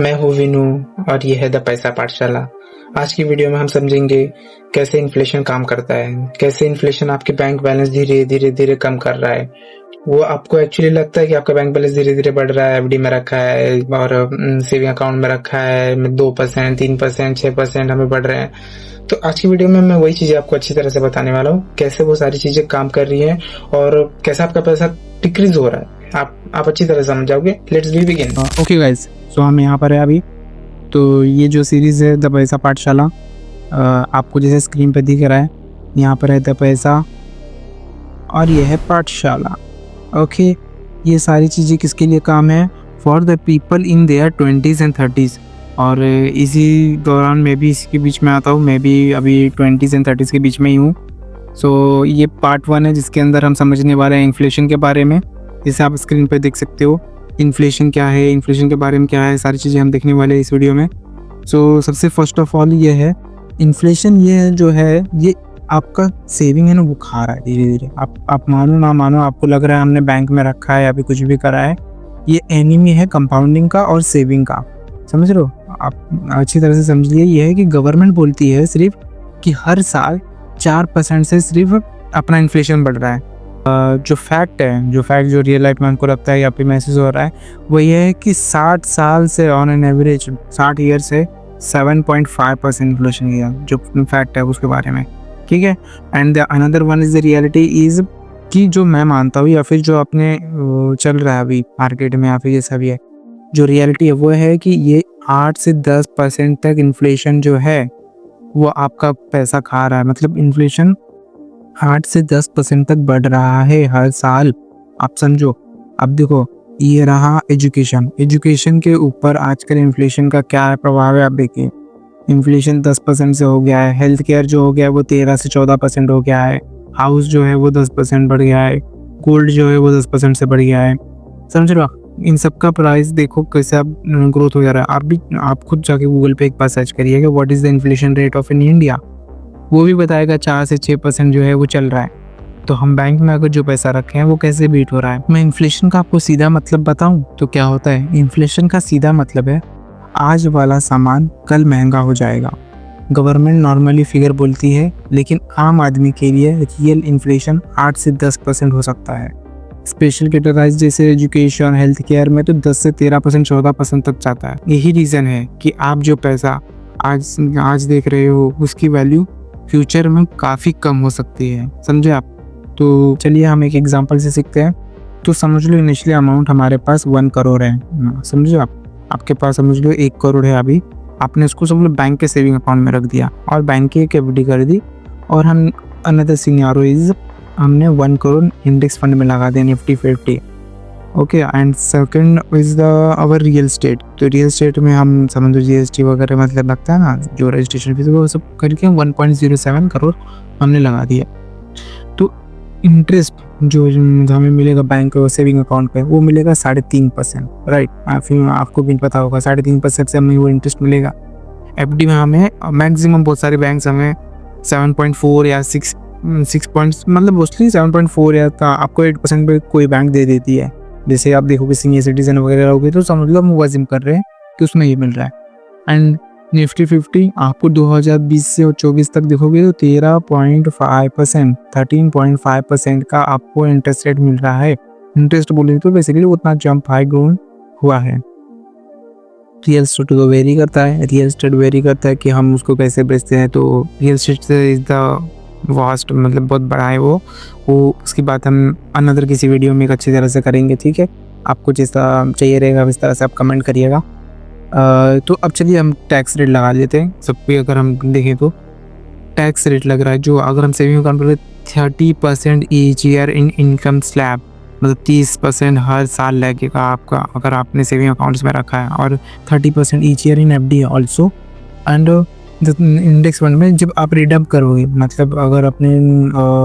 मैं हूँ विनू और ये है द पैसा पाठशाला। आज की वीडियो में हम समझेंगे कैसे इन्फ्लेशन काम करता है, कैसे इन्फ्लेशन आपके बैंक बैलेंस धीरे धीरे धीरे कम कर रहा है। वो आपको एक्चुअली लगता है कि आपका बैंक बैलेंस धीरे धीरे बढ़ रहा है, एफडी में रखा है और सेविंग अकाउंट में रखा है, 2%, 3%, 6% हमें बढ़ रहे हैं। तो आज की वीडियो में मैं वही चीजें आपको अच्छी तरह से बताने वाला हूँ, कैसे वो सारी चीजें काम कर रही हैं और कैसे आपका पैसा डिक्रीज हो रहा है। आप अच्छी तरह समझ जाओगे। Let's be begin. Okay guys, so हम यहाँ पर है अभी। तो ये जो सीरीज़ है द पैसा पाठशाला, आपको जैसे स्क्रीन पे दिख रहा है, यहाँ पर है द पैसा और ये है पाठशाला। ओके, ये सारी चीज़ें किसके लिए काम है? For the people in their 20s and 30s। और इसी दौरान मैं भी इसके बीच में आता हूँ, मैं भी अभी 20s एंड 30s के बीच में ही हूँ। सो ये पार्ट 1 है जिसके अंदर हम समझने वाले हैं इन्फ्लेशन के बारे में। जैसे आप स्क्रीन पे देख सकते हो, इन्फ्लेशन क्या है, इन्फ्लेशन के बारे में क्या है, सारी चीज़ें हम देखने वाले हैं इस वीडियो में। सो सबसे फर्स्ट ऑफ ऑल ये है इन्फ्लेशन। ये जो है ये आपका सेविंग है ना, वो खा रहा है धीरे धीरे। आप मानो ना मानो, आपको लग रहा है हमने बैंक में रखा है या फिर कुछ भी करा है। ये एनिमी है कंपाउंडिंग का और सेविंग का, समझ रहे हो? आप अच्छी तरह से समझिए। ये है कि गवर्नमेंट बोलती है सिर्फ कि हर साल 4% से सिर्फ अपना इन्फ्लेशन बढ़ रहा है। जो फैक्ट जो रियल लाइफ में हमको लगता है या फिर महसूस हो रहा है, वो ये है कि 60 साल से ऑन एन एवरेज 60 ईयर से 7.5% इन्फ्लेशन किया, जो फैक्ट है उसके बारे में। ठीक है। And another one is the reality is कि जो मैं मानता हूँ या फिर जो अपने चल रहा है अभी मार्केट में या फिर ये सब, है जो रियलिटी है वो है कि ये 8 से 10% तक इन्फ्लेशन जो है वो आपका पैसा खा रहा है। मतलब इन्फ्लेशन 8 से 10% तक बढ़ रहा है हर साल, आप समझो। अब देखो, ये रहा एजुकेशन के ऊपर आजकल इन्फ्लेशन का क्या प्रभाव है। आप देखिए, इन्फ्लेशन 10% से हो गया है। हेल्थ केयर जो हो गया है वो 13 से 14% हो गया है। हाउस जो है वो 10% बढ़ गया है। गोल्ड जो है वो 10% से बढ़ गया है, समझ रहे हो? इन सब का प्राइस देखो कैसे अब ग्रोथ हो जा रहा है। आप खुद जाके गूगल पे एक बार सर्च करिएगा what is the inflation rate of in India, वो भी बताएगा 4 से 6% जो है वो चल रहा है। तो हम बैंक में अगर जो पैसा रखे हैं वो कैसे बीट हो रहा है। मैं इन्फ्लेशन का आपको सीधा मतलब बताऊं तो क्या होता है। इन्फ्लेशन का सीधा मतलब है आज वाला सामान कल महंगा हो जाएगा। गवर्नमेंट नॉर्मली फिगर बोलती है, लेकिन आम आदमी के लिए रियल इन्फ्लेशन 8 से 10% हो सकता है। स्पेशल कैटेगराइज जैसे एजुकेशन, हेल्थ केयर में तो 10 से 13%, 14% तक जाता है। यही रीज़न है कि आप जो पैसा आज देख रहे हो उसकी वैल्यू फ्यूचर में काफ़ी कम हो सकती है, समझे आप? तो चलिए हम एक एग्जांपल से सीखते हैं। तो समझ लो इनिशियली अमाउंट हमारे पास 1 करोड़ है, समझो आपके पास समझ लो 1 करोड़ है अभी। आपने उसको समझ लो बैंक के सेविंग अकाउंट में रख दिया और बैंक की एक एफडी कर दी। और हम अनदर सिनेरियो इज हमने 1 करोड़ इंडेक्स फंड में लगा दिया, Nifty 50। Okay, and second is the our real estate. तो रियल स्टेट में हम समझ लो जीएसटी वगैरह मतलब लगता है ना, जो रजिस्ट्रेशन फीस वो सब करके 1.07 करोड़ हमने लगा दिया। तो इंटरेस्ट जो हमें मिलेगा बैंक सेविंग अकाउंट पे वो मिलेगा 3.5%, राइट? आपको भी पता होगा 3.5% से हमें वो इंटरेस्ट मिलेगा। एफडी में हमें मैक्सिमम बहुत सारे बैंक हमें 7.4 या 6 पॉइंट्स, मतलब मोस्टली 7.4 या आपको 8% पे कोई बैंक दे देती है। जैसे आप देखोगे सीनियर सिटीजन वगैरह होगी तो समझ लो हम वाजिम कर रहे हैं कि उसमें ये मिल रहा है। एंड निफ्टी 50 आपको 2020 से 24 तक देखोगे तो 13.5%, 13.5% का आपको इंटरेस्ट रेट मिल रहा है। इंटरेस्ट बोले तो बेसिकली उतना जंप हाई ग्रोन हुआ है। रियल एस्टेट तो वेरी करता है, कि हम उसको कैसे बेचते हैं। तो रियल एस्टेट से इज द वास्ट, मतलब बहुत बड़ा है वो उसकी बात हम अनदर किसी वीडियो में एक अच्छी तरह से करेंगे, ठीक है? आपको जिस तरह चाहिए रहेगा इस तरह से आप कमेंट करिएगा। तो अब चलिए हम टैक्स रेट लगा लेते हैं। सब पे अगर हम देखें तो टैक्स रेट लग रहा है जो अगर हम सेविंग अकाउंट पर 30% each year in income slab, मतलब 30% हर साल लगेगा आपका अगर आपने सेविंग अकाउंट्स में रखा है। और 30% ईच ईयर इन एफडी है ऑल्सो। एंड इंडेक्स फंड में जब आप रिडम करोगे, मतलब अगर अपने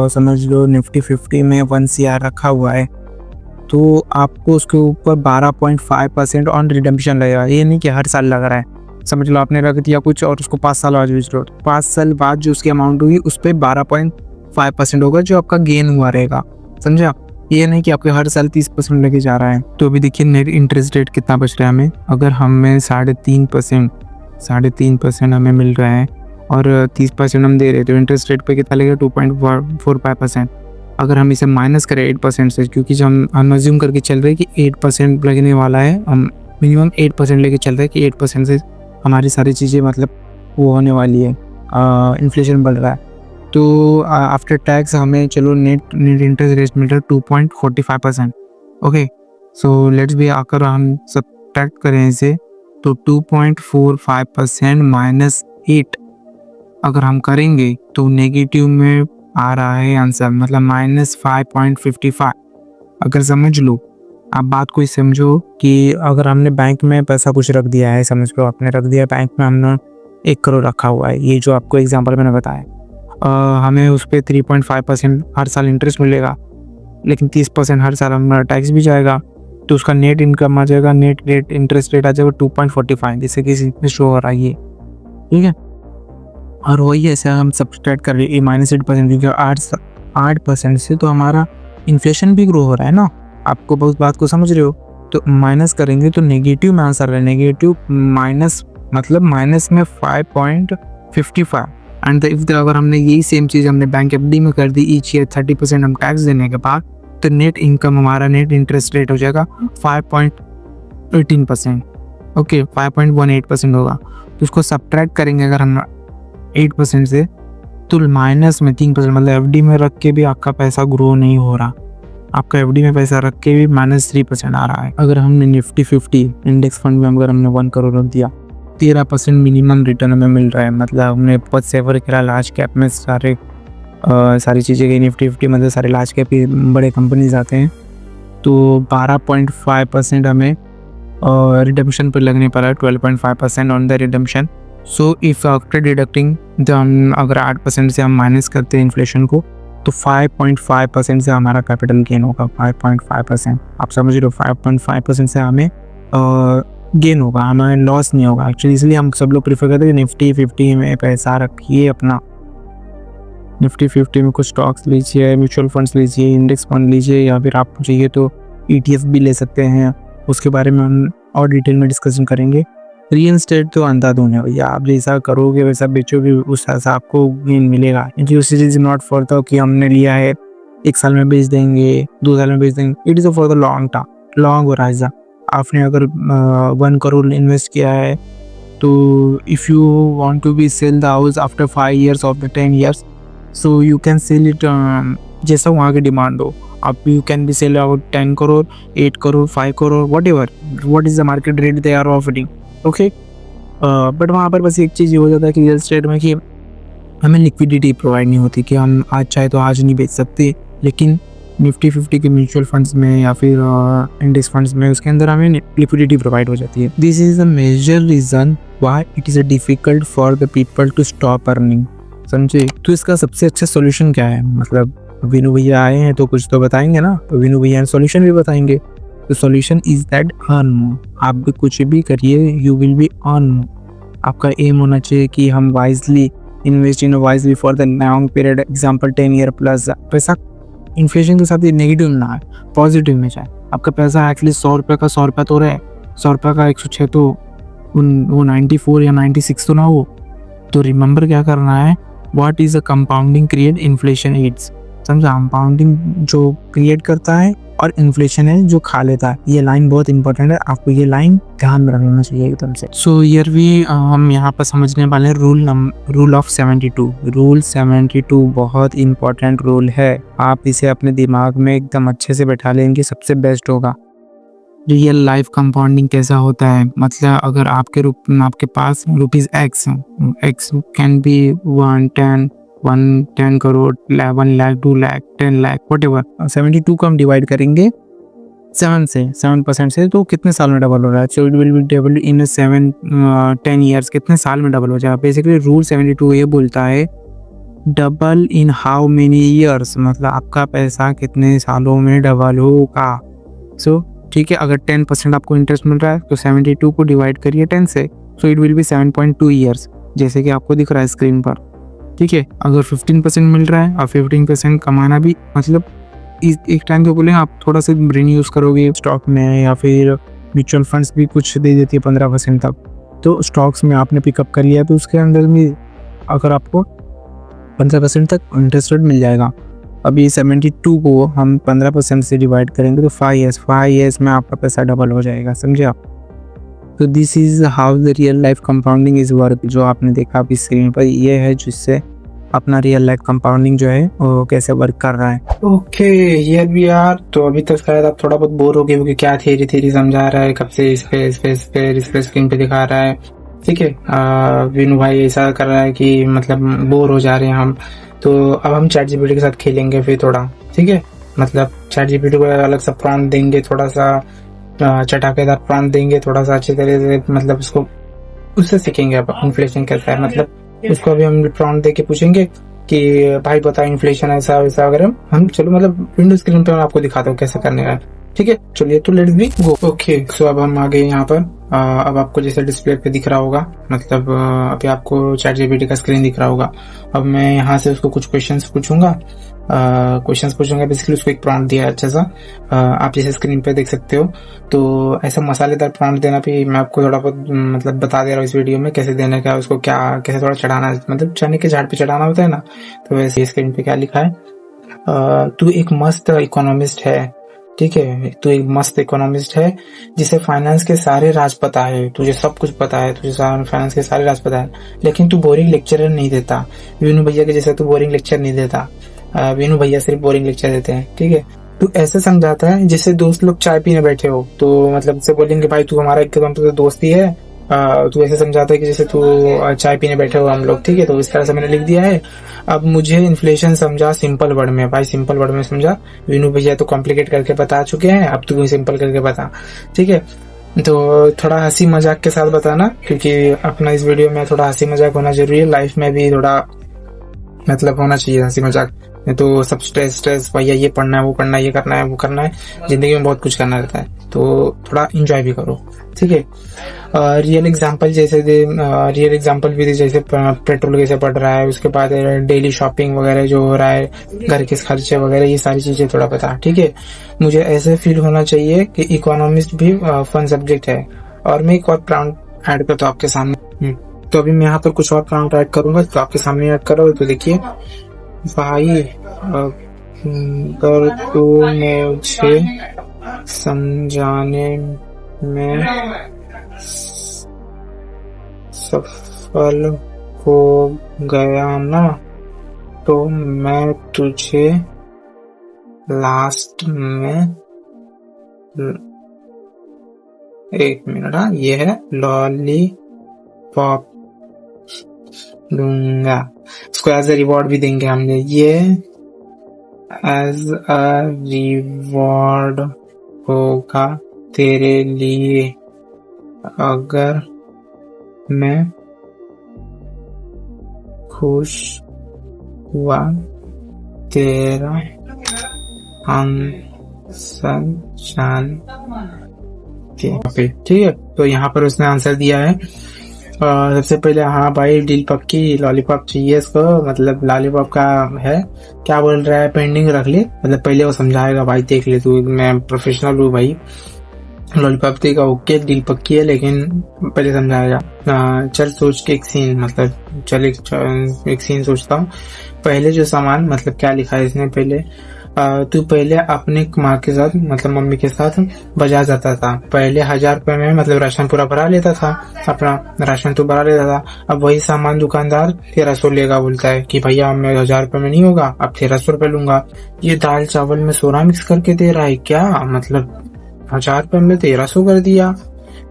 समझ लो निफ्टी 50 में 1 CR रखा हुआ है तो आपको उसके ऊपर 12.5% ऑन रिडम्पशन लगेगा। ये नहीं कि हर साल लग रहा है। समझ लो आपने रख दिया कुछ और उसको 5 साल बाद बेच लो, 5 साल बाद जो उसकी अमाउंट होगी उस पर 12.5% होगा जो आपका गेन हुआ रहेगा, समझे आप? ये नहीं कि आपके हर साल 30% लेके जा रहा है। तो अभी देखिए नेट इंटरेस्ट रेट कितना बच रहा है हमें, अगर हमें 3.5% हमें मिल रहा है और 30% हम दे रहे हैं, तो इंटरेस्ट रेट पे कितना लगेगा 2.45%। अगर हम इसे माइनस करें 8% से, क्योंकि जो हम अज्यूम करके चल रहे हैं कि 8% लगने वाला है, हम मिनिमम 8% लेके चल रहे हैं कि 8% से हमारी सारी चीज़ें मतलब वो होने वाली है, इन्फ्लेशन बढ़ रहा है। तो आफ्टर टैक्स हमें चलो नेट इंटरेस्ट रेट मिल रहा है 2.45%। ओके, सो लेट्स भी आकर हम सब्ट्रैक्ट करें इसे, तो 2.45% माइनस 8 अगर हम करेंगे तो नेगेटिव में आ रहा है आंसर, मतलब -5.55। अगर समझ लो, आप बात को समझो कि अगर हमने बैंक में पैसा कुछ रख दिया है, समझ लो आपने रख दिया बैंक में, हमने 1 करोड़ रखा हुआ है, ये जो आपको एग्जांपल मैंने बताया, हमें उस पर 3.5% हर साल इंटरेस्ट मिलेगा, लेकिन 30% हर साल हमारा टैक्स भी जाएगा, तो उसका नेट इनकम आ जाएगा, नेट इंटरेस्ट रेट आ जाएगा 2.45, जैसे कि शो हो रहा है ये, ठीक है। और वही ऐसे हम सब्सट्रैक्ट कर रहे हैं -8%, क्योंकि 8% से तो हमारा इन्फ्लेशन भी ग्रो हो रहा है ना, आपको बहुत बात को समझ रहे हो। तो माइनस करेंगे तो नेगेटिव में आंसर है, नेगेटिव माइनस मतलब माइनस में 5.55। एंड इफ अगर हमने यही सेम चीज़ हमने बैंक एफडी में कर दी ईच ईयर 30% हम टैक्स देने के बाद, तो नेट इनकम हमारा नेट इंटरेस्ट रेट हो जाएगा 5.18%। ओके, 5.18% होगा। तो उसको सब्ट्रैक्ट करेंगे अगर हम 8% से, तो माइनस में 3%, मतलब एफडी में रख के भी आपका पैसा ग्रो नहीं हो रहा, आपका एफडी में पैसा रख के भी -3% आ रहा है। अगर हमने निफ्टी 50 इंडेक्स फंड में अगर हमने 1 करोड़ रख दिया, 13% मिनिमम रिटर्न हमें मिल रहा है, मतलब हमने बहुत सेवर करा लार्ज कैप में सारी चीज़ें गई, निफ्टी 50 मतलब सारे लार्ज कैप के बड़े कंपनीज आते हैं, तो 12.5% हमें रिडम्पशन पर लगने पड़ा है, 12.5% on the redemption. So if after deducting अगर 8% से हम माइनस करते हैं इन्फ्लेशन को, तो 5.5% से हमारा कैपिटल गेन होगा। 5.5%, आप समझ रहे हो, 5.5% से हमें गेन होगा, हमें लॉस नहीं होगा एक्चुअली। इसलिए हम सब लोग प्रीफर करते हैं कि निफ्टी 50 में पैसा रखिए अपना, निफ्टी 50 में कुछ स्टॉक्स लीजिए, म्यूचुअल फंड्स लीजिए, इंडेक्स फंड लीजिए, या फिर आपको चाहिए तो ETF भी ले सकते हैं, उसके बारे में हम और डिटेल में डिस्कशन करेंगे। रियल एस्टेट तो अंधाधुन है भैया, आप जैसा करोगे वैसा बेचोगे, उस हिसाब से आपको गेन मिलेगा। जियो सीरीज नॉट फॉर द कि हमने लिया है 1 साल में बेच देंगे, 2 साल में बेच देंगे, it is for the long term, long horizon. आपने अगर 1 करोड़ इन्वेस्ट किया है, तो if you want to be sell the house after 5 years of the 10 years, so you can sell it जैसा वहाँ की डिमांड हो। आप you can be sell about 10 crore, 8 crore, 5 crore, what is the market rate they are offering, okay. But वहाँ पर बस एक चीज़ ये हो जाता है कि रियल एस्टेट में कि हमें लिक्विडिटी प्रोवाइड नहीं होती, कि हम आज चाहे तो आज नहीं बेच सकते, लेकिन निफ्टी 50 के म्यूचुअल फंड्स में या फिर इंडेक्स फंड्स में उसके अंदर हमें लिक्विडिटी प्रोवाइड हो जाती है। This is the major reason why it is difficult for the people to stop earning, समझे। तो इसका सबसे अच्छा सोल्यूशन क्या है, मतलब विनू भैया आए हैं तो कुछ तो बताएंगे ना, तो विनू भैया सोल्यूशन भी बताएंगे। तो सॉल्यूशन इज दैट अर्न, आप भी कुछ भी करिए, यू विल बी अर्न। आपका एम होना चाहिए कि हम wisely invest in wisely for the long period, example 10 year plus. पैसा इन्फ्लेशन के साथ नेगेटिव ना है, पॉजिटिव में जाए। आपका पैसा एक्चुअली 100 रुपये का 100 रुपया तो रहे, 100 रुपये का 106 तो वो 94 या 96 तो ना हो। तो रिमेंबर क्या करना है, what is a compounding create inflation Yeats, समझा। कंपाउंडिंग जो क्रिएट करता है और इन्फ्लेशन है जो खा लेता है। ये लाइन बहुत इंपॉर्टेंट है, आपको ये लाइन ध्यान में रखना चाहिए एकदम से। सो ईयर भी हम यहाँ पर समझने वाले हैं रूल ऑफ 72। रूल 72 बहुत इंपॉर्टेंट रूल है, आप इसे अपने दिमाग में एकदम अच्छे से बैठा लेंगे, सबसे बेस्ट होगा। रियल लाइफ कंपाउंडिंग कैसा होता है, मतलब अगर आपके पास rupees x can be 10 crore, 1 lakh, 2 lakh, 10 lakh, whatever. 72 को हम डिवाइड करेंगे 7% से, तो कितने साल में डबल हो रहा है। So it will be double in 10 years, कितने साल में डबल हो जाएगा। बेसिकली रूल 72 ये बोलता है double in how many years, मतलब आपका पैसा कितने सालों में डबल होगा। सो ठीक है, अगर 10% आपको इंटरेस्ट मिल रहा है तो 72 को डिवाइड करिए 10 से, so it will be 7.2 years, जैसे कि आपको दिख रहा है स्क्रीन पर। ठीक है, अगर 15% मिल रहा है और 15% कमाना भी मतलब एक टाइम पे बोले आप थोड़ा सा ब्रेन यूज़ करोगे स्टॉक में, या फिर म्यूचुअल फंड्स भी कुछ दे देती है 15% तक, तो स्टॉक्स में आपने पिकअप कर लिया तो उसके अंदर भी अगर आपको 15% तक इंटरेस्ट रेट मिल जाएगा। अभी 72 को हम 15% से डिवाइड करेंगे तो 5 ईयर्स में आपका पैसा डबल हो जाएगा, समझे आप। तो this is how the real life compounding is work. जो आपने देखा अभी स्क्रीन पर, ये है जिससे अपना रियल लाइफ कंपाउंडिंग जो है वो कैसे वर्क कर रहा है। ओके ये भी यार, तो अभी तक शायद आप थोड़ा बहुत बोर हो गए क्योंकि क्या थ्योरी समझा रहा है, कब से इस पे स्क्रीन पे दिखा रहा है। ठीक है, विनू भाई ऐसा कर रहा है कि मतलब बोर हो जा रहे हैं हम, तो अब हम चैट जीपीटी के साथ खेलेंगे फिर थोड़ा। ठीक है, मतलब चैट जीपीटी को अलग सा प्रॉम्प्ट देंगे, थोड़ा सा चटाकेदार प्रॉम्प्ट देंगे, थोड़ा सा अच्छी तरह से, मतलब उसको उससे सीखेंगे अब इन्फ्लेशन कैसा है। मतलब उसको अभी हम प्रॉम्प्ट दे के पूछेंगे कि भाई बता इन्फ्लेशन ऐसा वैसा वगैरह, हम चलो मतलब विंडो स्क्रीन पे मैं आपको दिखाता हूँ कैसे करने का। ठीक है, चलिए तो let's be go. Okay so अब हम आ गए यहाँ पर। अब आपको जैसे डिस्प्ले पे दिख रहा होगा, मतलब अभी आपको चैट जीपीटी का स्क्रीन दिख रहा होगा। अब मैं यहाँ से उसको कुछ क्वेश्चंस पूछूंगा, बेसिकली उसको एक प्रॉम्प्ट दिया है अच्छा सा, आप जैसे स्क्रीन पे देख सकते हो। तो ऐसा मसालेदार प्रॉम्प्ट देना भी मैं आपको थोड़ा बहुत मतलब बता दे रहा हूँ इस वीडियो में कैसे देने का, उसको क्या कैसे थोड़ा चढ़ाना है, मतलब चने के झाड़ पे चढ़ाना होता है ना, तो वैसे स्क्रीन पे क्या लिखा है, तू एक मस्त इकोनॉमिस्ट है। ठीक है, तू एक मस्त इकोनॉमिस्ट है जिसे फाइनेंस के सारे राज पता है, तुझे सब कुछ पता है, तुझे फाइनेंस के सारे राज पता है, लेकिन तू बोरिंग लेक्चर नहीं देता। विनू भैया के जैसे तू बोरिंग लेक्चर नहीं देता। विनू भैया सिर्फ बोरिंग लेक्चर देते हैं। ठीक है, तू ऐसे समझाता है जैसे दोस्त लोग चाय पीने बैठे हो, तो मतलब से बोलेंगे भाई तू हमारा एकदम तो दोस्त ही है। तू ऐसे समझाता है कि जैसे तू चाय पीने बैठे हो हम लोग। ठीक है, तो इस तरह से मैंने लिख दिया है। अब मुझे इन्फ्लेशन समझा सिंपल वर्ड में, भाई सिंपल वर्ड में समझा। विनू भैया तो कॉम्प्लिकेट करके बता चुके हैं, अब तू सिंपल करके बता। ठीक है, तो थोड़ा हंसी मजाक के साथ बताना, क्योंकि अपना इस वीडियो में थोड़ा हंसी मजाक होना जरूरी है। लाइफ में भी थोड़ा मतलब होना चाहिए हंसी मजाक, नहीं तो सब स्ट्रेस भैया ये पढ़ना है वो पढ़ना है ये करना है वो करना है, जिंदगी में बहुत कुछ करना रहता है, तो थोड़ा इंजॉय भी करो। ठीक है, रियल एग्जांपल भी दे, जैसे पेट्रोल कैसे बढ़ रहा है, उसके बाद डेली शॉपिंग वगैरह जो हो रहा है, घर के खर्चे वगैरह, ये सारी चीजें थोड़ा बता। ठीक है, मुझे ऐसे फील होना चाहिए कि इकोनॉमिस्ट भी फन सब्जेक्ट है। और मैं एक और प्रॉम्प्ट ऐड करता हूँ आपके सामने। तो अभी मैं यहाँ पर कुछ और प्रॉम्प्ट ऐड करूंगा, तो आपके सामने ऐड करो। तो देखिए भाई, अगर तू मुझे समझाने में सफल हो गया ना, तो मैं तुझे लास्ट में, एक मिनट, ये है लॉलीपॉप दूंगा, इसको एज ए रिवॉर्ड भी देंगे हमने, ये एज अ रिवॉर्ड होगा तेरे लिए अगर मैं खुश हुआ तेरा आंसर जान के। ठीक है, तो यहाँ पर उसने आंसर दिया है। सबसे पहले हाँ भाई डील पक्की, लॉलीपॉप चाहिए इसको, मतलब लॉलीपॉप का है, क्या बोल रहा है, पेंडिंग रख ले, मतलब पहले वो समझाएगा भाई देख ले तू, मैं प्रोफेशनल हूँ भाई, लॉलीपॉप देगा ओके डील पक्की है, लेकिन पहले समझाएगा। चल सोच के एक सीन, मतलब चल एक सीन सोचता हूँ। पहले जो सामान, मतलब क्या लिखा है इसने, पहले तू पहले अपने माँ के साथ, मतलब मम्मी के साथ बाजार जाता था, पहले 1000 रुपए में मतलब राशन पूरा भरा लेता था, अपना राशन तो भरा लेता था। अब वही सामान दुकानदार 1300 लेगा, बोलता है कि भैया मैं 1000 रुपए में नहीं होगा, अब 1300 रुपए लूंगा। ये दाल चावल में सोना मिक्स करके दे रहा है क्या, मतलब 1000 रुपए में 1300 कर दिया।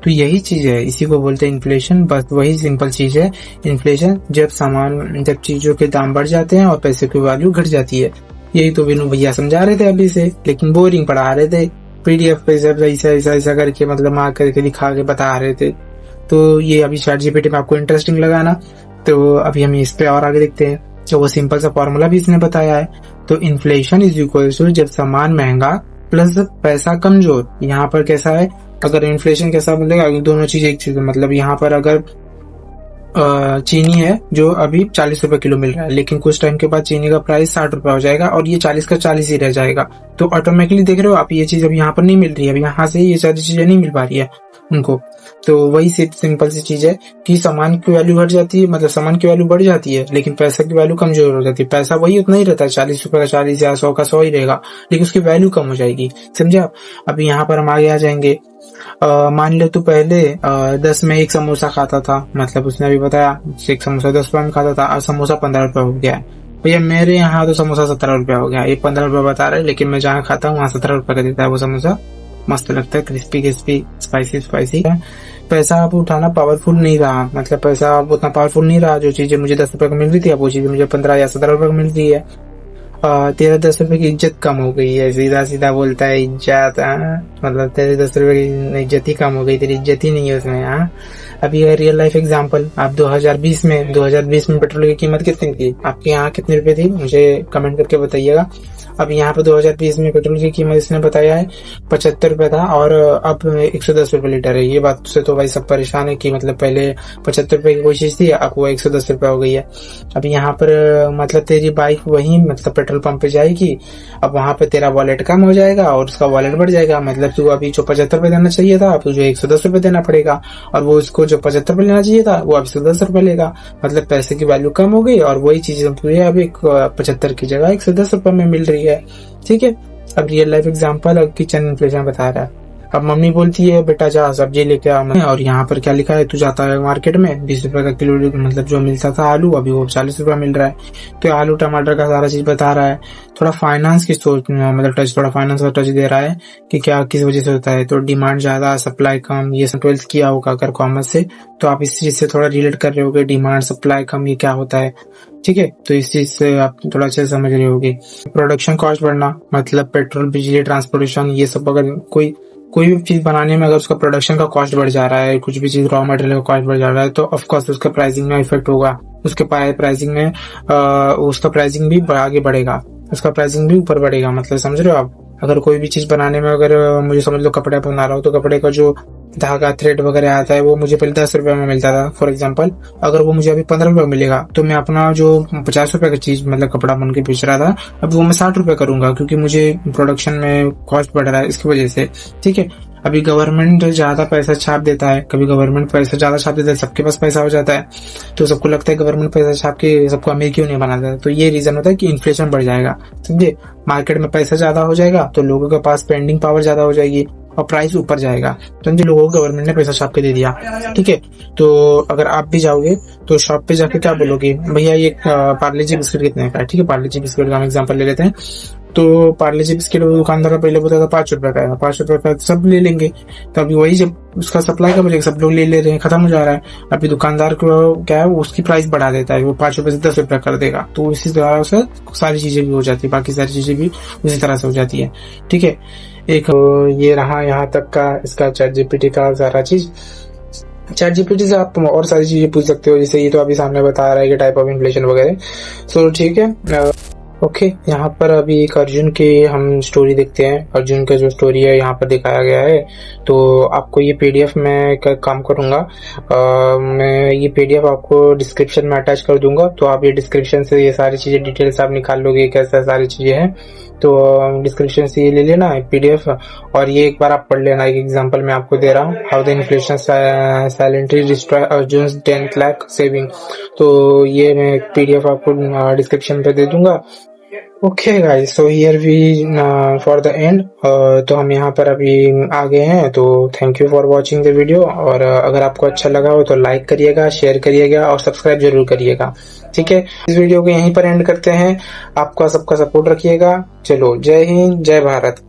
तो यही चीज है, इसी को बोलते हैं इन्फ्लेशन, बस वही सिंपल चीज है इन्फ्लेशन, जब चीजों के दाम बढ़ जाते हैं और पैसे की वैल्यू घट जाती है। यही तो विनू भैया समझा रहे थे अभी से, लेकिन बोरिंग पढ़ा रहे थे, पीडीएफ पे सब ऐसा करके मतलब मार्क करके दिखा के बता रहे थे। तो ये अभी चैट जीपीटी में आपको इंटरेस्टिंग लगा ना, तो अभी हम इस पे और आगे देखते हैं। तो वो सिंपल सा फॉर्मूला भी इसने बताया है। तो इन्फ्लेशन इज इक्वल टू जब सामान महंगा प्लस पैसा कमजोर। यहाँ पर कैसा है, अगर इन्फ्लेशन कैसा बोलेगा, दोनों चीज एक चीज, मतलब यहाँ पर अगर चीनी है जो अभी 40 रुपए किलो मिल रहा है, लेकिन कुछ टाइम के बाद चीनी का प्राइस 60 रुपए हो जाएगा और ये 40 का 40 ही रह जाएगा। तो ऑटोमेटिकली देख रहे हो आप, ये चीज अभी यहाँ पर नहीं मिल रही है, अभी यहाँ से ये सारी चीजें नहीं मिल पा रही है उनको। तो वही सिंपल सी चीज है कि सामान की वैल्यू घट जाती है, मतलब सामान की वैल्यू बढ़ जाती है, लेकिन पैसा की वैल्यू कमजोर हो जाती है। पैसा वही उतना ही रहता है, 40 रुपए का 40 या 100 का 100 ही रहेगा, लेकिन उसकी वैल्यू कम हो जाएगी। समझे आप? अभी यहाँ पर हम आगे आ जाएंगे। मान लो तू पहले 10 में एक समोसा खाता था, मतलब उसने अभी बताया एक समोसा 10 रुपए में खाता था, अब समोसा 15 रुपए हो गया है। भैया मेरे यहाँ तो समोसा 17 रुपया हो गया। ये 15 रुपए बता रहा है, लेकिन मैं जहाँ खाता हूँ वहाँ 17 रुपए का देता है वो समोसा। मस्त लगता है, क्रिस्पी क्रिस्पी, स्पाइसी स्पाइसी। पैसा आप उठाना पावरफुल नहीं रहा, मतलब पैसा अब उतना पावरफुल नहीं रहा। जो चीजें मुझे 10 रुपए की मिल रही थी, अब वो चीजें मुझे 15 या 17 रुपए की मिल रही है। तेरह 10 रुपए की इज्जत कम हो गई है। सीधा सीधा बोलता है इज्जत, मतलब तेरे 10 रुपए की इज्जत ही कम हो गई, तेरी इज्जत ही नहीं है उसमें। अभी रियल लाइफ एग्जांपल, आप 2020 में पेट्रोल की कीमत कितनी थी? आपके यहाँ कितने रुपए थी? मुझे कमेंट करके बताइएगा। अब यहाँ पे 2020 में पेट्रोल की कीमत इसने बताया है 75 रुपए था और अब 110 रुपए लीटर है। ये बात से तो भाई सब परेशान है कि मतलब पहले 75 रुपए की कोई चीज थी, अब वो 110 रुपए हो गई है। अब यहाँ पर मतलब तेरी बाइक वही मतलब पेट्रोल पंप पे जाएगी, अब वहां पे तेरा वॉलेट कम हो जाएगा और उसका वॉलेट बढ़ जाएगा। मतलब तू अभी जो 75 रुपए देना चाहिए था, अब तुझे 110 रुपए देना पड़ेगा, और वो उसको जो 75 रुपए लेना चाहिए था वो अब 110 रुपए लेगा। मतलब पैसे की वैल्यू कम हो गई और वही चीज तुझे अभी 75 की जगह 110 रुपए में मिल रही है। ठीक है, अब रियल लाइफ एग्जांपल, अब किचन इन्फ्लेशन बता रहा है। अब मम्मी बोलती है बेटा जा सब्जी लेके आ, और यहाँ पर क्या लिखा है, तू जाता है मार्केट में 20 रुपए का किलो, मतलब जो मिलता था आलू अभी वो 40 रुपए मिल रहा है। तो आलू टमाटर का सारा चीज बता रहा है। थोड़ा फाइनेंस की सोच, मतलब टच, थोड़ा फाइनेंस का टच दे रहा है कि क्या किस वजह से होता है। तो डिमांड ज्यादा, सप्लाई कम, ये सब 12th किया होगा अगर कॉमर्स से, तो आप इस चीज से थोड़ा रिलेट कर रहे होगे, डिमांड सप्लाई कम ये क्या होता है। ठीक है, तो इस चीज से आप थोड़ा अच्छे से समझ रहे होगे। प्रोडक्शन कॉस्ट बढ़ना, मतलब पेट्रोल, बिजली, ट्रांसपोर्टेशन, ये सब अगर कोई भी चीज बनाने में अगर उसका प्रोडक्शन का कॉस्ट बढ़ जा रहा है, कुछ भी चीज रॉ मटेरियल का कॉस्ट बढ़ जा रहा है, तो ऑफ कोर्स उसका प्राइसिंग में इफेक्ट होगा। उसके प्राइसिंग में उसका प्राइसिंग भी आगे बढ़ेगा, उसका प्राइसिंग भी ऊपर बढ़ेगा। मतलब समझ रहे हो आप? अगर कोई भी चीज बनाने में, अगर मुझे समझ लो कपड़ा बना रहा हूँ, तो कपड़े का जो धागा, थ्रेड वगैरह आता है वो मुझे पहले 10 रुपए में मिलता था फॉर एग्जांपल, अगर वो मुझे अभी 15 रुपए मिलेगा, तो मैं अपना जो 50 रुपए का चीज मतलब कपड़ा बन के बेच रहा था, अब वो मैं 60 रुपए करूंगा, क्योंकि मुझे प्रोडक्शन में कॉस्ट बढ़ रहा है इसकी वजह से। ठीक है, अभी गवर्नमेंट ज्यादा पैसा छाप देता है, कभी गवर्नमेंट पैसा ज्यादा छाप देता है, सबके पास पैसा हो जाता है, तो सबको लगता है गवर्नमेंट पैसा छाप के सबको अमीर क्यों नहीं बनाता। तो ये रीजन होता है कि इन्फ्लेशन बढ़ जाएगा। समझे? मार्केट में पैसा ज्यादा हो जाएगा तो लोगों के पास स्पेंडिंग पावर ज्यादा हो जाएगी और प्राइस ऊपर जाएगा। समझे? लोगों को गवर्नमेंट ने पैसा छाप के दे दिया। ठीक है, तो अगर आप भी जाओगे तो शॉप पे जाके क्या बोलोगे, भैया ये पार्ले जी बिस्किट कितने का है? ठीक है, पार्ले जी बिस्किट का हम एग्जांपल ले लेते हैं। तो पार्ले जी बिस्किट दुकानदार पहले बोलता था 5 रुपए का है, 5 रुपए का सब ले लेंगे। तो अभी वही जब उसका सप्लाई कम हो जाएगा, सब लोग ले रहे हैं, खत्म हो जा रहा है। अभी दुकानदार को क्या है, उसकी प्राइस बढ़ा देता है, वो 5 रुपए से 10 रुपए कर देगा। तो इसी तरह से सारी चीजें भी हो जाती है, बाकी सारी चीजें भी उसी तरह से हो जाती है। ठीक है, एक ये रहा यहाँ तक का इसका चैट जीपीटी का सारा चीज। चैट जीपीटी से आप और सारी चीजें पूछ सकते हो, जैसे ये तो अभी सामने बता रहा है कि टाइप ऑफ इन्फ्लेशन वगैरह। सो ठीक है, ओके, यहाँ पर अभी एक अर्जुन की हम स्टोरी देखते हैं। अर्जुन का जो स्टोरी है यहाँ पर दिखाया गया है। तो आपको ये पीडीएफ में काम करूंगा, मैं ये पीडीएफ आपको डिस्क्रिप्शन में अटैच कर दूंगा, तो आप ये डिस्क्रिप्शन से ये सारी चीजें डिटेल्स आप निकाल लोगे, कैसा सारी चीजें हैं। तो डिस्क्रिप्शन से ये ले लेना पीडीएफ, और ये एक बार आप पढ़ लेना। एक एग्जांपल मैं आपको दे रहा हूँ, how the inflation silently destroy Arjun's 10 lakh saving. तो ये मैं पीडीएफ आपको डिस्क्रिप्शन पे दे दूंगा। Okay guys, so here we for the end. तो हम यहाँ पर अभी आ गए हैं। तो thank you for watching the video, और अगर आपको अच्छा लगा हो तो लाइक करिएगा, शेयर करिएगा और सब्सक्राइब जरूर करिएगा। ठीक है, इस वीडियो को यहीं पर एंड करते हैं। आपका सबका सपोर्ट रखिएगा। चलो, जय हिंद, जय भारत।